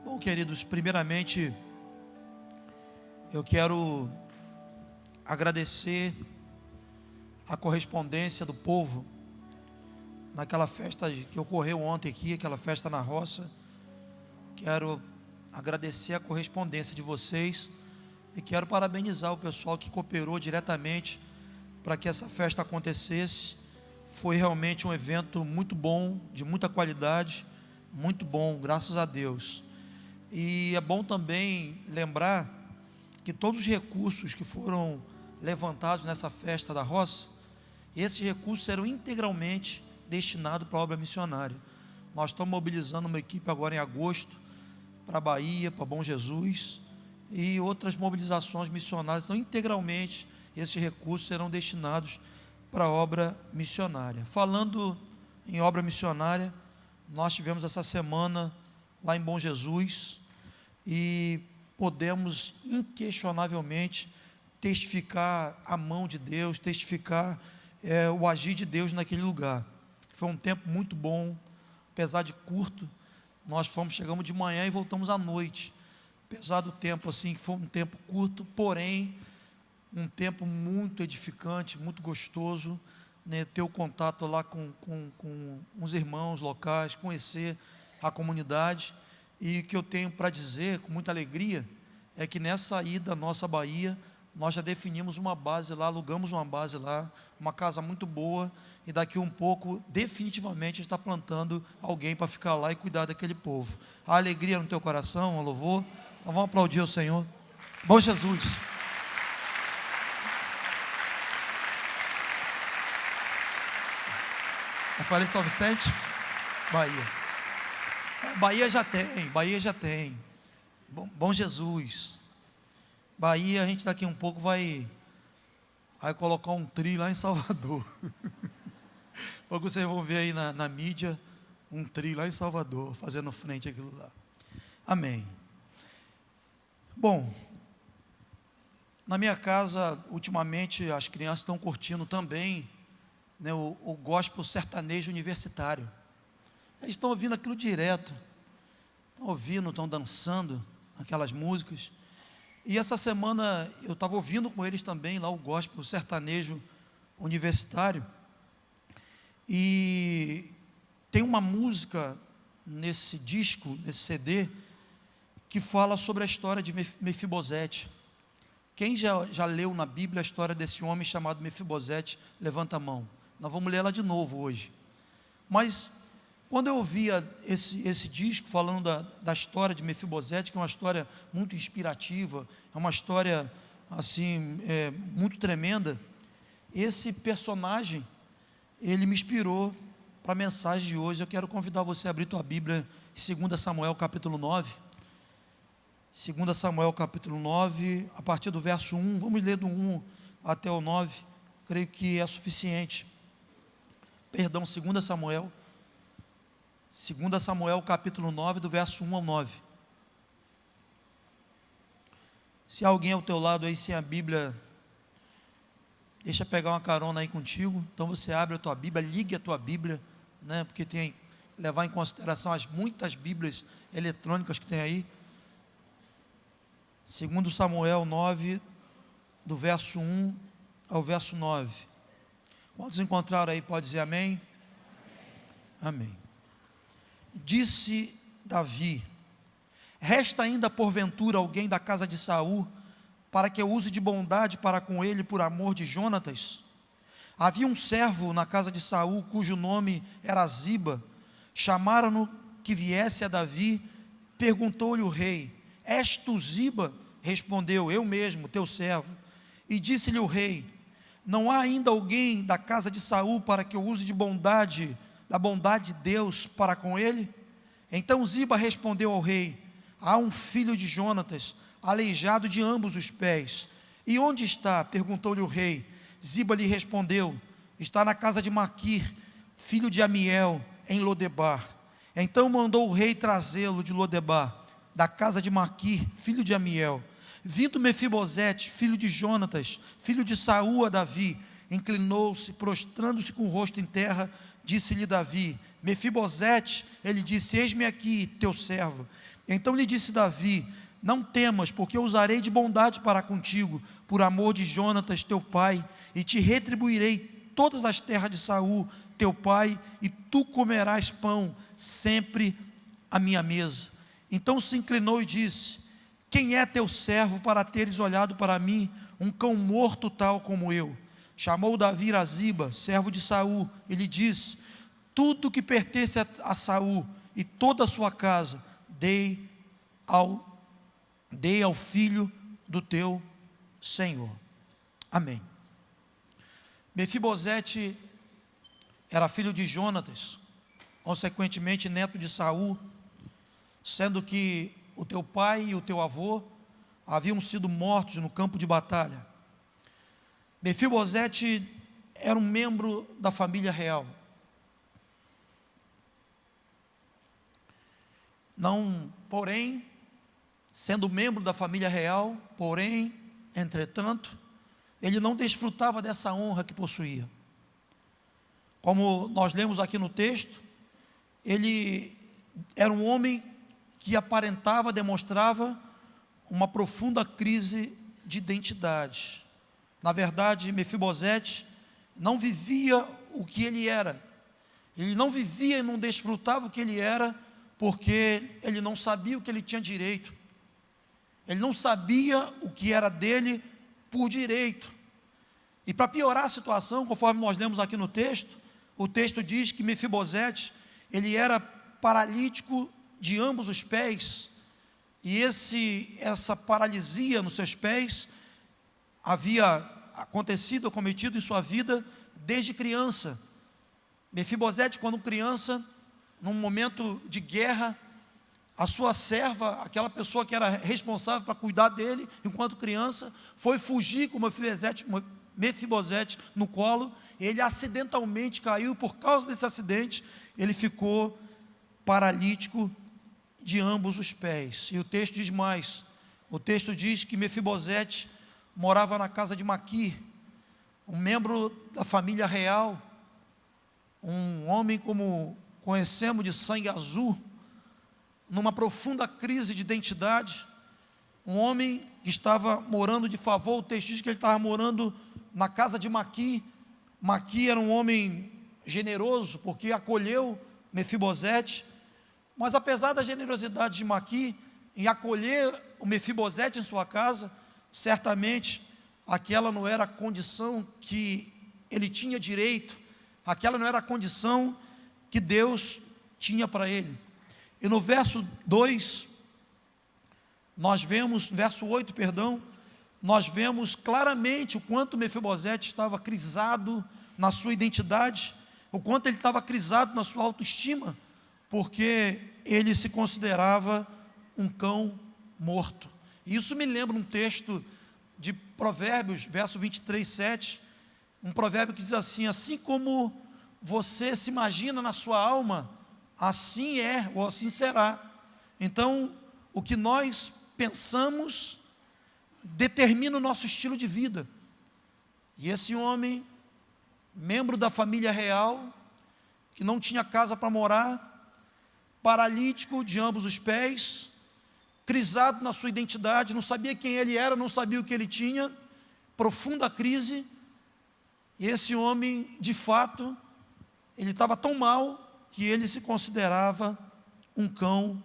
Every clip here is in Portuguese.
Bom, queridos, primeiramente eu quero agradecer a correspondência do povo naquela festa que ocorreu ontem aqui, aquela festa na roça. Quero agradecer a correspondência de vocês e quero parabenizar o pessoal que cooperou diretamente para que essa festa acontecesse. Foi realmente um evento muito bom, de muita qualidade, muito bom, graças a Deus. E é bom também lembrar que todos os recursos que foram levantados nessa festa da roça, esses recursos serão integralmente destinados para a obra missionária. Nós estamos mobilizando uma equipe agora em agosto para a Bahia, para Bom Jesus e outras mobilizações missionárias. Então, integralmente, esses recursos serão destinados para a obra missionária. Falando em obra missionária, nós tivemos essa semana lá em Bom Jesus e podemos inquestionavelmente testificar a mão de Deus, testificar o agir de Deus naquele lugar. Foi um tempo muito bom, apesar de curto. Nós chegamos de manhã e voltamos à noite. Apesar do tempo assim, que foi um tempo curto, porém um tempo muito edificante, muito gostoso, né, ter o contato lá com os irmãos locais, conhecer a comunidade. E o que eu tenho para dizer, com muita alegria, é que nessa ida à nossa Bahia, nós já definimos uma base lá, alugamos uma base lá, uma casa muito boa, e daqui um pouco, definitivamente, a gente está plantando alguém para ficar lá e cuidar daquele povo. Há alegria no teu coração, há louvor? Então vamos aplaudir o Senhor. Bom Jesus! Eu falei São Vicente? Bahia. Bahia já tem. Bom Jesus. Bahia, a gente daqui um pouco vai colocar um tri lá em Salvador. Porque vocês vão ver aí na mídia, um tri lá em Salvador, fazendo frente àquilo lá. Amém. Bom, na minha casa, ultimamente, as crianças estão curtindo também, né, o gospel sertanejo universitário. Eles estão ouvindo aquilo direto, estão ouvindo, estão dançando aquelas músicas. E essa semana eu estava ouvindo com eles também lá o gospel sertanejo universitário. E tem uma música nesse disco, nesse CD, que fala sobre a história de Mefibosete. Quem já leu na Bíblia a história desse homem chamado Mefibosete, levanta a mão. Nós vamos ler ela de novo hoje. Mas quando eu ouvia esse disco falando da história de Mefibosete, que é uma história muito inspirativa, é uma história assim, muito tremenda, esse personagem, ele me inspirou para a mensagem de hoje. Eu quero convidar você a abrir tua Bíblia em 2 Samuel capítulo 9. 2 Samuel capítulo 9, a partir do verso 1, vamos ler do 1 até o 9, creio que é suficiente. Perdão, 2 Samuel capítulo 9, do verso 1 ao 9. Se alguém ao teu lado aí sem a Bíblia, deixa pegar uma carona aí contigo. Então você abre a tua Bíblia, ligue a tua Bíblia, né, porque tem que levar em consideração as muitas Bíblias eletrônicas que tem aí. 2 Samuel 9, do verso 1 ao verso 9. Quantos encontraram aí, pode dizer amém? Amém. Disse Davi: resta ainda porventura alguém da casa de Saul, para que eu use de bondade para com ele por amor de Jonatas? Havia um servo na casa de Saul, cujo nome era Ziba. Chamaram-no que viesse a Davi. Perguntou-lhe o rei: és tu Ziba? Respondeu: eu mesmo, teu servo. E disse-lhe o rei: não há ainda alguém da casa de Saul para que eu use de bondade, da bondade de Deus para com ele? Então Ziba respondeu ao rei: há um filho de Jonatas, aleijado de ambos os pés. E onde está? Perguntou-lhe o rei. Ziba lhe respondeu: está na casa de Maquir, filho de Amiel, em Lodebar. Então mandou o rei trazê-lo de Lodebar, da casa de Maquir, filho de Amiel. Vindo Mefibosete, filho de Jonatas, filho de Saul, a Davi, inclinou-se, prostrando-se com o rosto em terra. Disse-lhe Davi: Mefibosete, ele disse: eis-me aqui, teu servo. Então lhe disse Davi: não temas, porque eu usarei de bondade para contigo, por amor de Jonatas teu pai, e te retribuirei todas as terras de Saul teu pai, e tu comerás pão sempre à minha mesa. Então se inclinou e disse: quem é teu servo para teres olhado para mim, um cão morto tal como eu? Chamou Davi a Ziba, servo de Saul, e lhe disse: tudo que pertence a Saul e toda a sua casa, dei ao filho do teu Senhor. Amém. Mefibosete era filho de Jonatas, consequentemente neto de Saul, sendo que o teu pai e o teu avô haviam sido mortos no campo de batalha. Mefibosete era um membro da família real. Porém, sendo membro da família real, entretanto, ele não desfrutava dessa honra que possuía. Como nós lemos aqui no texto, ele era um homem que aparentava, demonstrava uma profunda crise de identidade. Na verdade, Mefibosete não vivia o que ele era. Ele não vivia e não desfrutava o que ele era, porque ele não sabia o que ele tinha direito. Ele não sabia o que era dele por direito. E para piorar a situação, conforme nós lemos aqui no texto, o texto diz que Mefibosete, ele era paralítico de ambos os pés, e essa paralisia nos seus pés havia acontecido, cometido em sua vida desde criança. Mefibosete, quando criança, num momento de guerra, a sua serva, aquela pessoa que era responsável para cuidar dele, enquanto criança, foi fugir com Mefibosete no colo. Ele acidentalmente caiu. Por causa desse acidente, ele ficou paralítico de ambos os pés. E o texto diz mais, o texto diz que Mefibosete morava na casa de Maquir, um membro da família real, um homem como conhecemos, de sangue azul, numa profunda crise de identidade, um homem que estava morando de favor. O texto diz que ele estava morando na casa de Maquir. Maquir era um homem generoso, porque acolheu Mefibosete, mas apesar da generosidade de Maquir em acolher o Mefibosete em sua casa, certamente aquela não era a condição que ele tinha direito, aquela não era a condição que Deus tinha para ele. E no verso 2, verso 8, nós vemos claramente o quanto Mefibosete estava crisado na sua identidade, o quanto ele estava crisado na sua autoestima, porque ele se considerava um cão morto. E isso me lembra um texto de Provérbios, verso 23, 7, um provérbio que diz assim: assim como você se imagina na sua alma, assim é, ou assim será. Então, o que nós pensamos determina o nosso estilo de vida. E esse homem, membro da família real, que não tinha casa para morar, paralítico de ambos os pés, crisado na sua identidade, não sabia quem ele era, não sabia o que ele tinha, profunda crise. E esse homem, de fato, ele estava tão mal que ele se considerava um cão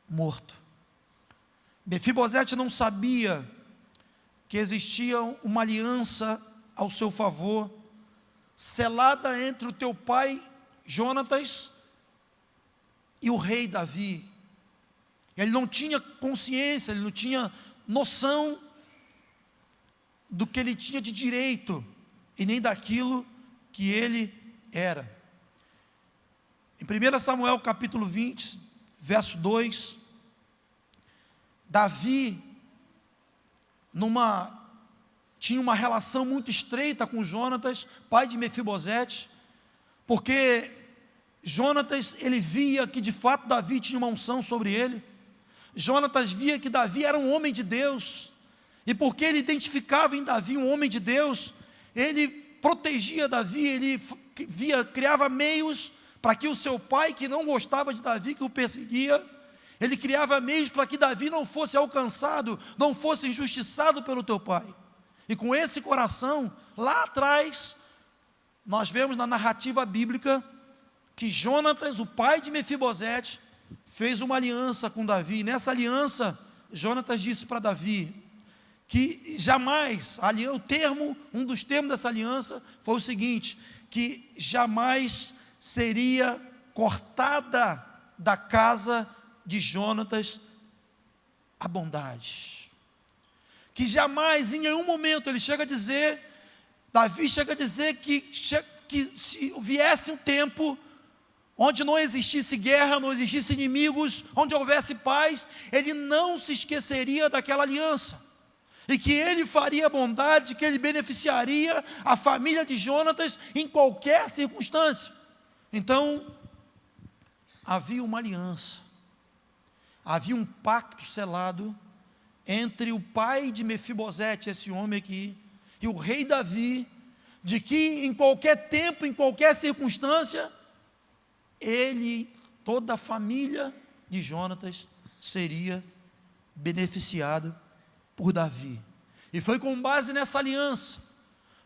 morto. Mefibosete não sabia que existia uma aliança ao seu favor, selada entre o teu pai Jonatas e o rei Davi. Ele não tinha consciência, ele não tinha noção do que ele tinha de direito e nem daquilo que ele era. Em 1 Samuel capítulo 20, verso 2, Davi tinha uma relação muito estreita com Jonatas, pai de Mefibosete, porque Jonatas, ele via que de fato Davi tinha uma unção sobre ele. Jonatas via que Davi era um homem de Deus, e porque ele identificava em Davi um homem de Deus, ele protegia Davi, ele criava meios para que o seu pai, que não gostava de Davi, que o perseguia, ele criava meios para que Davi não fosse alcançado, não fosse injustiçado pelo teu pai. E com esse coração, lá atrás, nós vemos na narrativa bíblica que Jonatas, o pai de Mefibosete, fez uma aliança com Davi. E nessa aliança, Jonatas disse para Davi que jamais, um dos termos dessa aliança foi o seguinte, que jamais seria cortada da casa de Jonatas a bondade. Que jamais, em nenhum momento, Davi chega a dizer que se viesse um tempo onde não existisse guerra, não existisse inimigos, onde houvesse paz, ele não se esqueceria daquela aliança, e que ele faria bondade, que ele beneficiaria a família de Jonatas em qualquer circunstância. Então, havia uma aliança, havia um pacto selado entre o pai de Mefibosete, esse homem aqui, e o rei Davi, de que em qualquer tempo, em qualquer circunstância, toda a família de Jonatas seria beneficiada por Davi. E foi com base nessa aliança,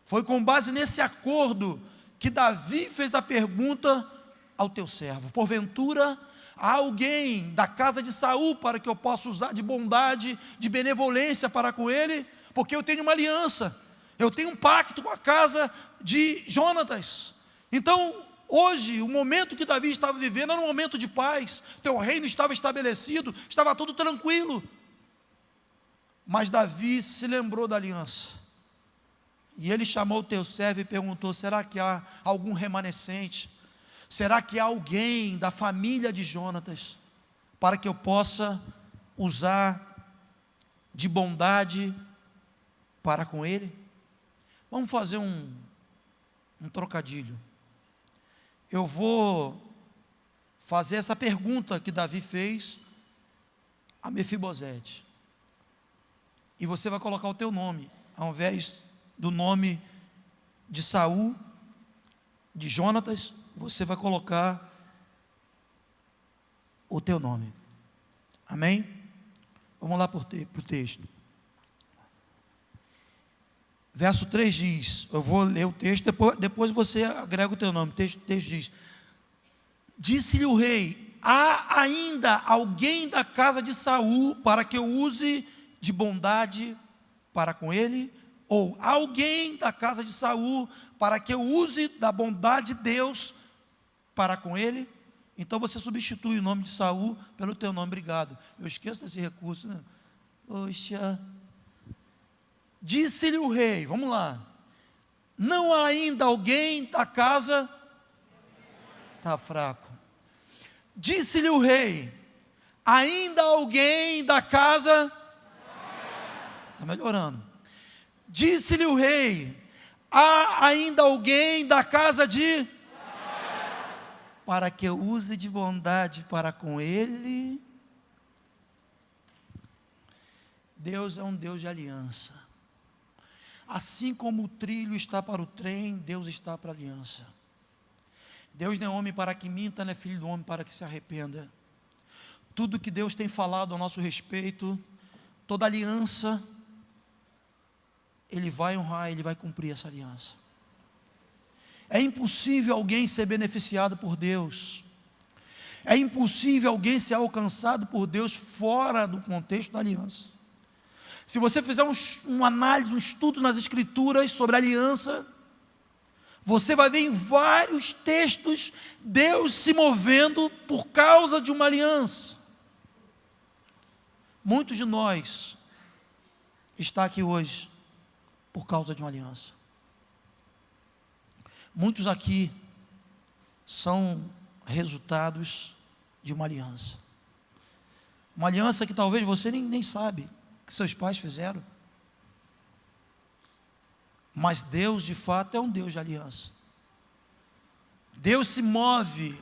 foi com base nesse acordo, que Davi fez a pergunta ao teu servo: porventura há alguém da casa de Saul para que eu possa usar de bondade, de benevolência para com ele? Porque eu tenho uma aliança, eu tenho um pacto com a casa de Jonatas. Então, hoje, o momento que Davi estava vivendo era um momento de paz, teu reino estava estabelecido, estava tudo tranquilo. Mas Davi se lembrou da aliança, e ele chamou o teu servo e perguntou: será que há algum remanescente? Será que há alguém da família de Jonatas para que eu possa usar de bondade para com ele? Vamos fazer um trocadilho. Eu vou fazer essa pergunta que Davi fez a Mefibosete, e você vai colocar o teu nome, ao invés do nome de Saul, de Jonatas, você vai colocar o teu nome. Amém? Vamos lá para o texto. Verso 3 diz, eu vou ler o texto, depois você agrega o teu nome. O texto diz: disse-lhe o rei: há ainda alguém da casa de Saul para que eu use de bondade para com ele? Ou alguém da casa de Saul para que eu use da bondade de Deus para com ele? Então você substitui o nome de Saul pelo teu nome. Obrigado, eu esqueço desse recurso, né? Poxa. Disse-lhe o rei, vamos lá: não há ainda alguém da casa, está fraco. Disse-lhe o rei: ainda alguém da casa, está melhorando. Disse-lhe o rei: há ainda alguém da casa de, para que eu use de bondade para com ele. Deus é um Deus de aliança. Assim como o trilho está para o trem, Deus está para a aliança. Deus não é homem para que minta, não é filho do homem para que se arrependa. Tudo que Deus tem falado a nosso respeito, toda aliança, Ele vai honrar, Ele vai cumprir essa aliança. É impossível alguém ser beneficiado por Deus, é impossível alguém ser alcançado por Deus fora do contexto da aliança. Se você fizer uma análise, um estudo nas Escrituras sobre aliança, você vai ver em vários textos Deus se movendo por causa de uma aliança. Muitos de nós está aqui hoje por causa de uma aliança. Muitos aqui são resultados de uma aliança. Uma aliança que talvez você nem sabe que seus pais fizeram. Mas Deus de fato é um Deus de aliança. Deus se move,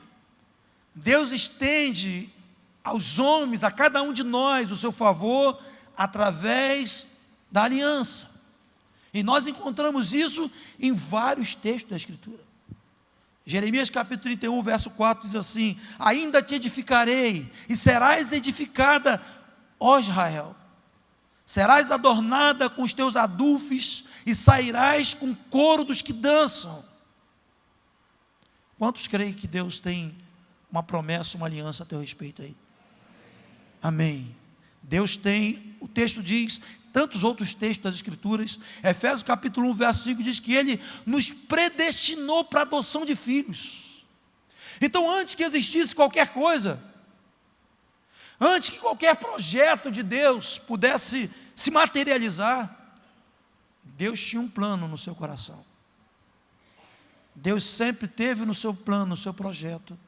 Deus estende aos homens, a cada um de nós, o seu favor, através da aliança. E nós encontramos isso em vários textos da Escritura. Jeremias capítulo 31, verso 4 diz assim: ainda te edificarei, e serás edificada, ó Israel. Serás adornada com os teus adufes, e sairás com o coro dos que dançam. Quantos creem que Deus tem uma promessa, uma aliança a teu respeito aí? Amém. Deus tem, o texto diz, tantos outros textos das Escrituras, Efésios capítulo 1, verso 5 diz que Ele nos predestinou para a adoção de filhos. Então, antes que existisse qualquer coisa, antes que qualquer projeto de Deus pudesse se materializar, Deus tinha um plano no seu coração. Deus sempre teve no seu plano, no seu projeto,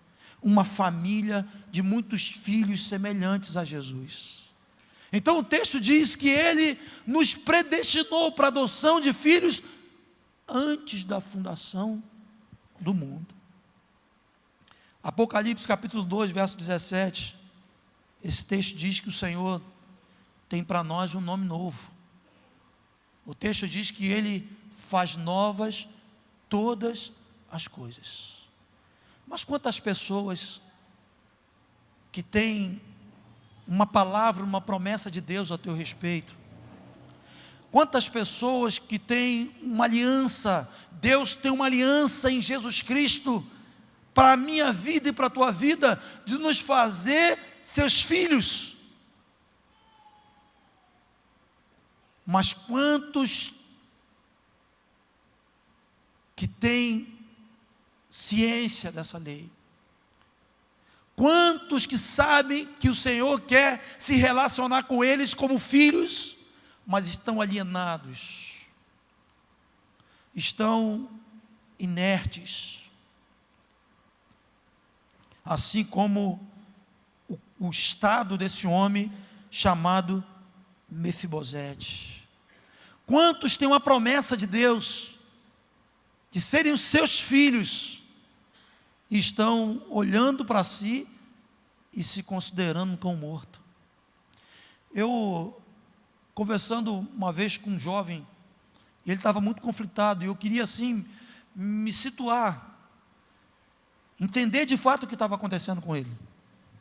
uma família de muitos filhos semelhantes a Jesus. Então o texto diz que Ele nos predestinou para a adoção de filhos antes da fundação do mundo. Apocalipse capítulo 2, verso 17, esse texto diz que o Senhor tem para nós um nome novo. O texto diz que Ele faz novas todas as coisas. Mas quantas pessoas que têm uma palavra, uma promessa de Deus a teu respeito? Quantas pessoas que têm uma aliança, Deus tem uma aliança em Jesus Cristo, para a minha vida e para a tua vida, de nos fazer seus filhos. Mas quantos que têm ciência dessa lei? Quantos que sabem que o Senhor quer se relacionar com eles como filhos, mas estão alienados, estão inertes, assim como o estado desse homem chamado Mefibosete. Quantos têm uma promessa de Deus, de serem os seus filhos, e estão olhando para si e se considerando um cão morto? Eu, conversando uma vez com um jovem, ele estava muito conflitado, e eu queria assim, me situar, entender de fato o que estava acontecendo com ele,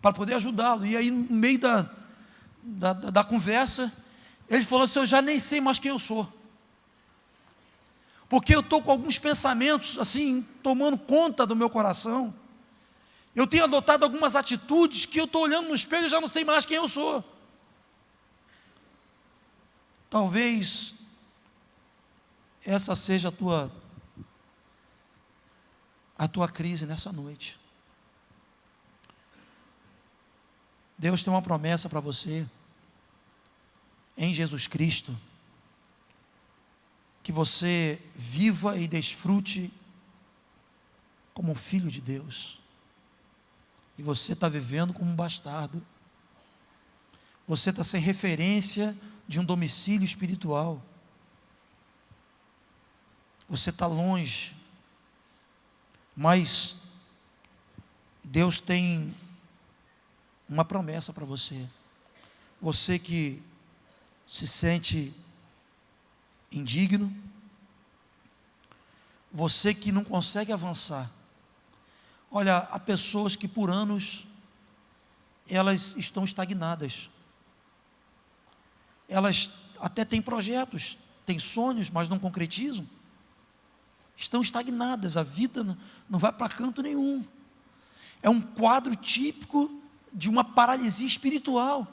para poder ajudá-lo. E aí no meio da conversa, ele falou assim: eu já nem sei mais quem eu sou, porque eu estou com alguns pensamentos assim, tomando conta do meu coração. Eu tenho adotado algumas atitudes que eu estou olhando no espelho e já não sei mais quem eu sou. Talvez essa seja a tua crise nessa noite. Deus tem uma promessa para você, em Jesus Cristo, que você viva e desfrute como filho de Deus. E você está vivendo como um bastardo. Você está sem referência de um domicílio espiritual. Você está longe. Mas Deus tem uma promessa para você. Você que se sente indigno, você que não consegue avançar. Olha, há pessoas que por anos elas estão estagnadas. Elas até têm projetos, têm sonhos, mas não concretizam. Estão estagnadas, a vida não vai para canto nenhum. É um quadro típico de uma paralisia espiritual.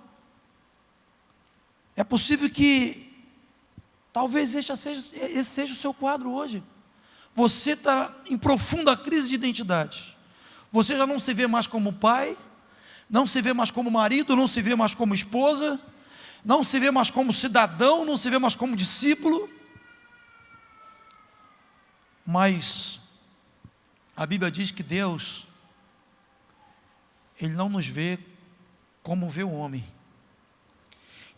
É possível que talvez esse seja o seu quadro hoje. Você está em profunda crise de identidade. Você já não se vê mais como pai, não se vê mais como marido, não se vê mais como esposa, não se vê mais como cidadão, não se vê mais como discípulo. Mas a Bíblia diz que Deus, Ele não nos vê como vê o homem.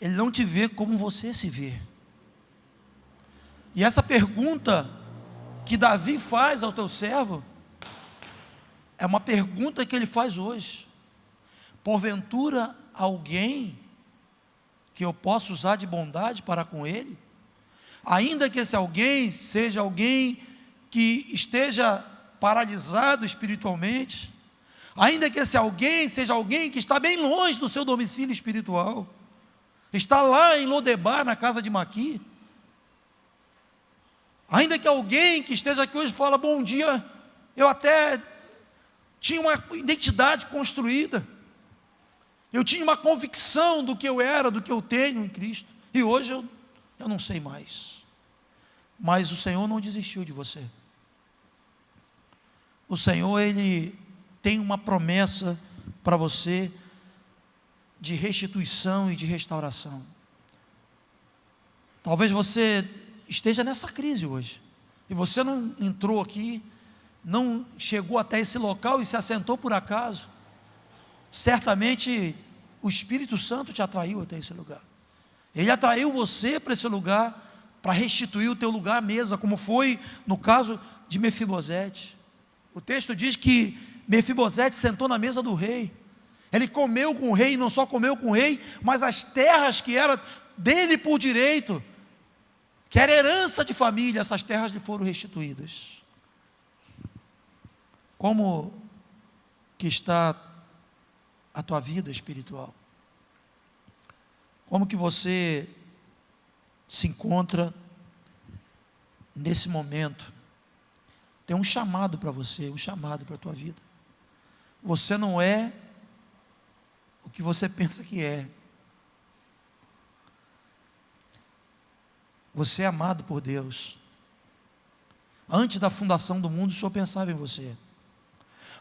Ele não te vê como você se vê. E essa pergunta que Davi faz ao teu servo, é uma pergunta que ele faz hoje. Porventura, alguém que eu possa usar de bondade para com ele? Ainda que esse alguém seja alguém que esteja paralisado espiritualmente, ainda que esse alguém seja alguém que está bem longe do seu domicílio espiritual, está lá em Lodebar, na casa de Maqui, ainda que alguém que esteja aqui hoje fala, bom dia, eu até tinha uma identidade construída, eu tinha uma convicção do que eu era, do que eu tenho em Cristo, e hoje eu não sei mais, mas o Senhor não desistiu de você. O Senhor, Ele tem uma promessa para você de restituição e de restauração. Talvez você esteja nessa crise hoje, e você não entrou aqui, não chegou até esse local e se assentou por acaso. Certamente o Espírito Santo te atraiu até esse lugar. Ele atraiu você para esse lugar, para restituir o teu lugar à mesa, como foi no caso de Mefibosete. O texto diz que Mefibosete sentou na mesa do rei. Ele comeu com o rei, e não só comeu com o rei, mas as terras que eram dele por direito, que era herança de família, essas terras lhe foram restituídas. Como que está a tua vida espiritual? Como que você se encontra nesse momento? Tem um chamado para você, um chamado para a tua vida. Você não é o que você pensa que é. Você é amado por Deus. Antes da fundação do mundo, o Senhor pensava em você.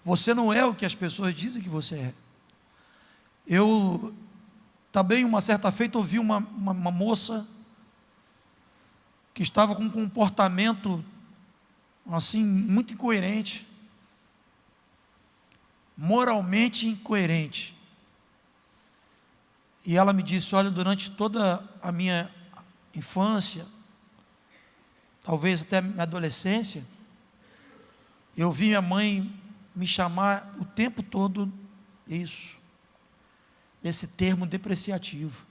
Você não é o que as pessoas dizem que você é. Eu também, uma certa feita, ouvi uma moça que estava com um comportamento assim, muito incoerente, moralmente incoerente. E ela me disse, olha, durante toda a minha infância, talvez até a minha adolescência, eu vi minha mãe me chamar o tempo todo isso, desse termo depreciativo.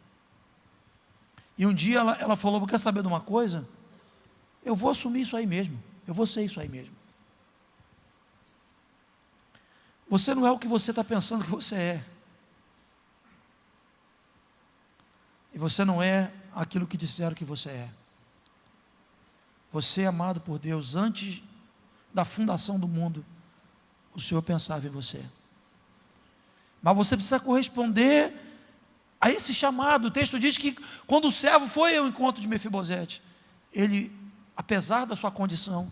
E um dia ela falou, quer saber de uma coisa? Eu vou assumir isso aí mesmo, eu vou ser isso aí mesmo. Você não é o que você está pensando que você é. E você não é aquilo que disseram que você é. Você é amado por Deus. Antes da fundação do mundo, o Senhor pensava em você. Mas você precisa corresponder a esse chamado. O texto diz que quando o servo foi ao encontro de Mefibosete, ele, apesar da sua condição,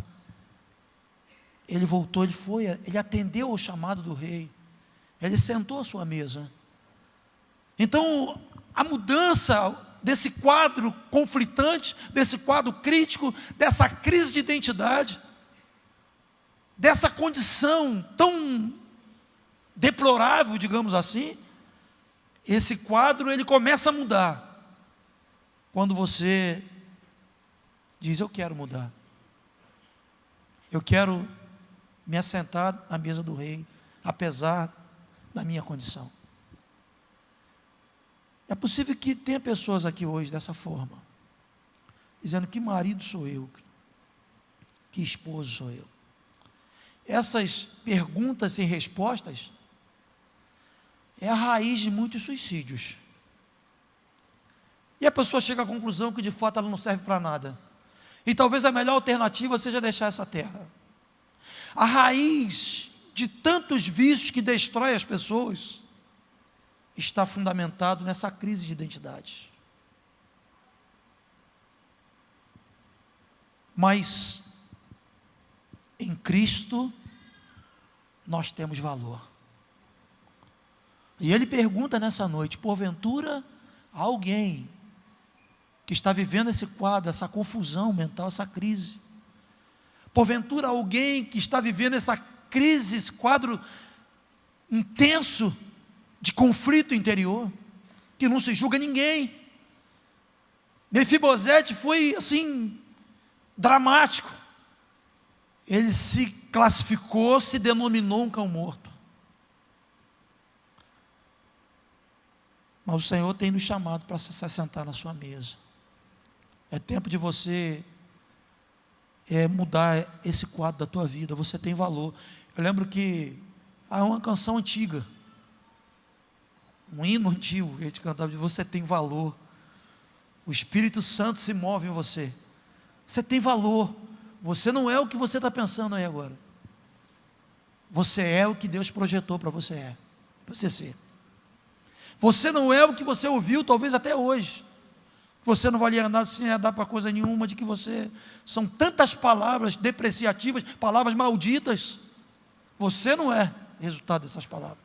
ele voltou, ele atendeu ao chamado do rei, ele sentou à sua mesa. Então, a mudança desse quadro conflitante, desse quadro crítico, dessa crise de identidade, dessa condição tão deplorável, digamos assim, esse quadro ele começa a mudar, quando você diz, eu quero mudar, eu quero me assentar na mesa do rei, apesar da minha condição. É possível que tenha pessoas aqui hoje dessa forma, dizendo, que marido sou eu, que esposo sou eu. Essas perguntas sem respostas é a raiz de muitos suicídios. E a pessoa chega à conclusão que de fato ela não serve para nada. E talvez a melhor alternativa seja deixar essa terra. A raiz de tantos vícios que destrói as pessoas está fundamentado nessa crise de identidade. Mas em Cristo nós temos valor. E ele pergunta nessa noite, porventura alguém que está vivendo esse quadro, essa confusão mental, essa crise, porventura alguém que está vivendo essa crise, esse quadro intenso de conflito interior, que não se julga ninguém. Mefibosete foi assim, dramático. Ele se classificou, se denominou um cão morto. Mas o Senhor tem nos chamado para se assentar na sua mesa. É tempo de você mudar esse quadro da tua vida. Você tem valor. Eu lembro que há uma canção antiga, um hino antigo que a gente cantava de você tem valor. O Espírito Santo se move em você. Você tem valor. Você não é o que você está pensando aí agora. Você é o que Deus projetou para você ser. Você não é o que você ouviu, talvez até hoje. Você não valia nada, sem ia dar para coisa nenhuma, de que você... São tantas palavras depreciativas, palavras malditas. Você não é resultado dessas palavras.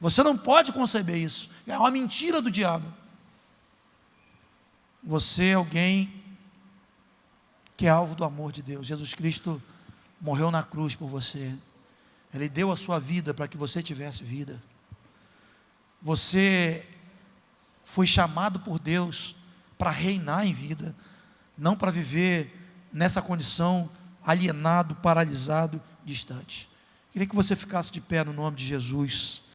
Você não pode conceber isso. É uma mentira do diabo. Você é alguém que é alvo do amor de Deus. Jesus Cristo morreu na cruz por você. Ele deu a sua vida para que você tivesse vida. Você foi chamado por Deus para reinar em vida, não para viver nessa condição alienado, paralisado, distante. Queria que você ficasse de pé no nome de Jesus.